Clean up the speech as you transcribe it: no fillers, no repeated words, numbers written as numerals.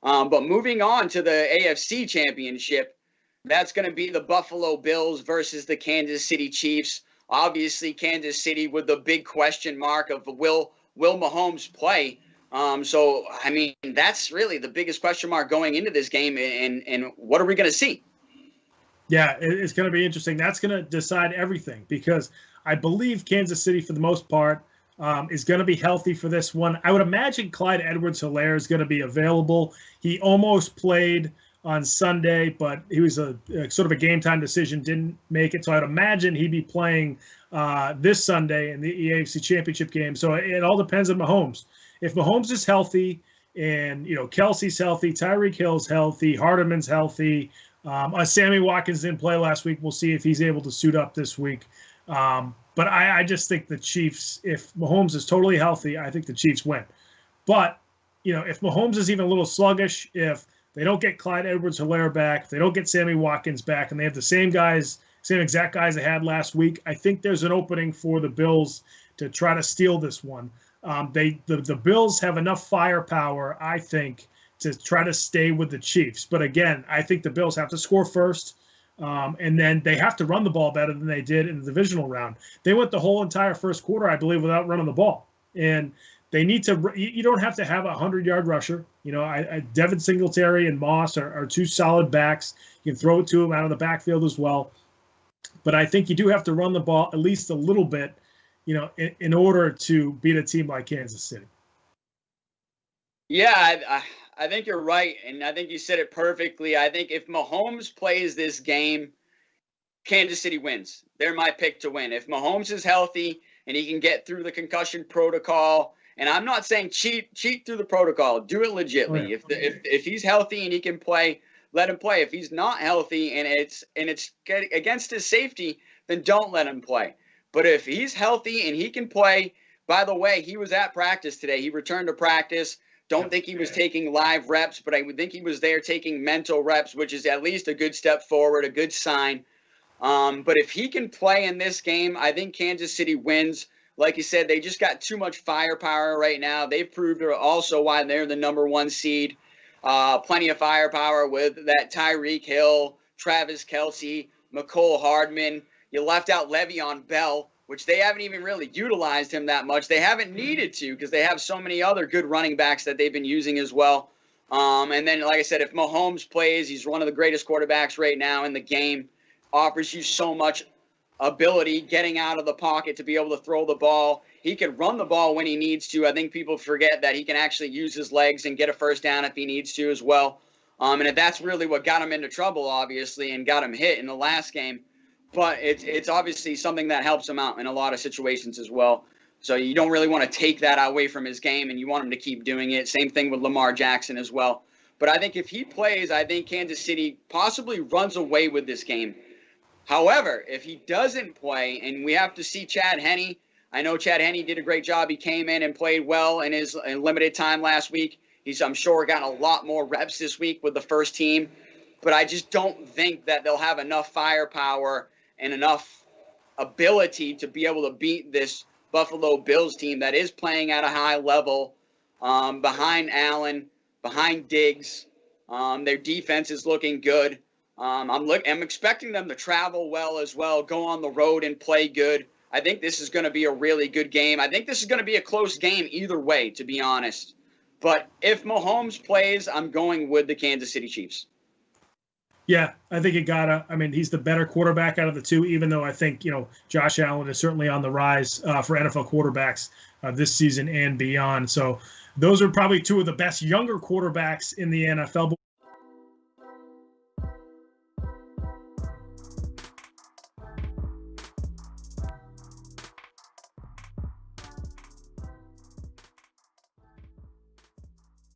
But moving on to the AFC Championship, that's going to be the Buffalo Bills versus the Kansas City Chiefs. Obviously, Kansas City with the big question mark of will Mahomes play? So, I mean, that's really the biggest question mark going into this game. And what are we going to see? Yeah, it's going to be interesting. That's going to decide everything because I believe Kansas City, for the most part, is going to be healthy for this one. I would imagine Clyde Edwards-Helaire is going to be available. He almost played on Sunday, but he was a sort of a game-time decision, didn't make it. So I'd imagine he'd be playing this Sunday in the AFC Championship game. So it all depends on Mahomes. If Mahomes is healthy and, Kelsey's healthy, Tyreek Hill's healthy, Hardeman's healthy, Sammy Watkins didn't play last week. We'll see if he's able to suit up this week. But I just think the Chiefs, if Mahomes is totally healthy, I think the Chiefs win. But, if Mahomes is even a little sluggish, if they don't get Clyde Edwards-Helaire back, if they don't get Sammy Watkins back, and they have the same exact guys they had last week, I think there's an opening for the Bills to try to steal this one. The Bills have enough firepower, I think, to try to stay with the Chiefs. But again, I think the Bills have to score first, and then they have to run the ball better than they did in the divisional round. They went the whole entire first quarter, I believe, without running the ball. And they need to – you don't have to have a 100-yard rusher. Devin Singletary and Moss are two solid backs. You can throw it to them out of the backfield as well. But I think you do have to run the ball at least a little bit, in order to beat a team like Kansas City. Yeah, I think you're right, and I think you said it perfectly. I think if Mahomes plays this game, Kansas City wins. They're my pick to win. If Mahomes is healthy and he can get through the concussion protocol, and I'm not saying cheat through the protocol, do it legitly. Right. If he's healthy and he can play, let him play. If he's not healthy and it's against his safety, then don't let him play. But if he's healthy and he can play, by the way, he was at practice today. He returned to practice. Don't think he was taking live reps, but I would think he was there taking mental reps, which is at least a good step forward, a good sign. But if he can play in this game, I think Kansas City wins. Like you said, they just got too much firepower right now. They've proved also why they're the number one seed. Plenty of firepower with that Tyreek Hill, Travis Kelce, McCole Hardman. You left out Le'Veon Bell, which they haven't even really utilized him that much. They haven't needed to because they have so many other good running backs that they've been using as well. And then, like I said, if Mahomes plays, he's one of the greatest quarterbacks right now in the game. Offers you so much ability getting out of the pocket to be able to throw the ball. He can run the ball when he needs to. I think people forget that he can actually use his legs and get a first down if he needs to as well. And if that's really what got him into trouble, obviously, and got him hit in the last game. But it's obviously something that helps him out in a lot of situations as well. So you don't really want to take that away from his game, and you want him to keep doing it. Same thing with Lamar Jackson as well. But I think if he plays, I think Kansas City possibly runs away with this game. However, if he doesn't play, and we have to see Chad Henne, I know Chad Henne did a great job. He came in and played well in his limited time last week. He's, I'm sure, gotten a lot more reps this week with the first team. But I just don't think that they'll have enough firepower and enough ability to be able to beat this Buffalo Bills team that is playing at a high level behind Allen, behind Diggs. Their defense is looking good. I'm expecting them to travel well as well, go on the road and play good. I think this is going to be a really good game. I think this is going to be a close game either way, to be honest. But if Mahomes plays, I'm going with the Kansas City Chiefs. Yeah, I think he's the better quarterback out of the two, even though I think, Josh Allen is certainly on the rise for NFL quarterbacks this season and beyond. So those are probably two of the best younger quarterbacks in the NFL.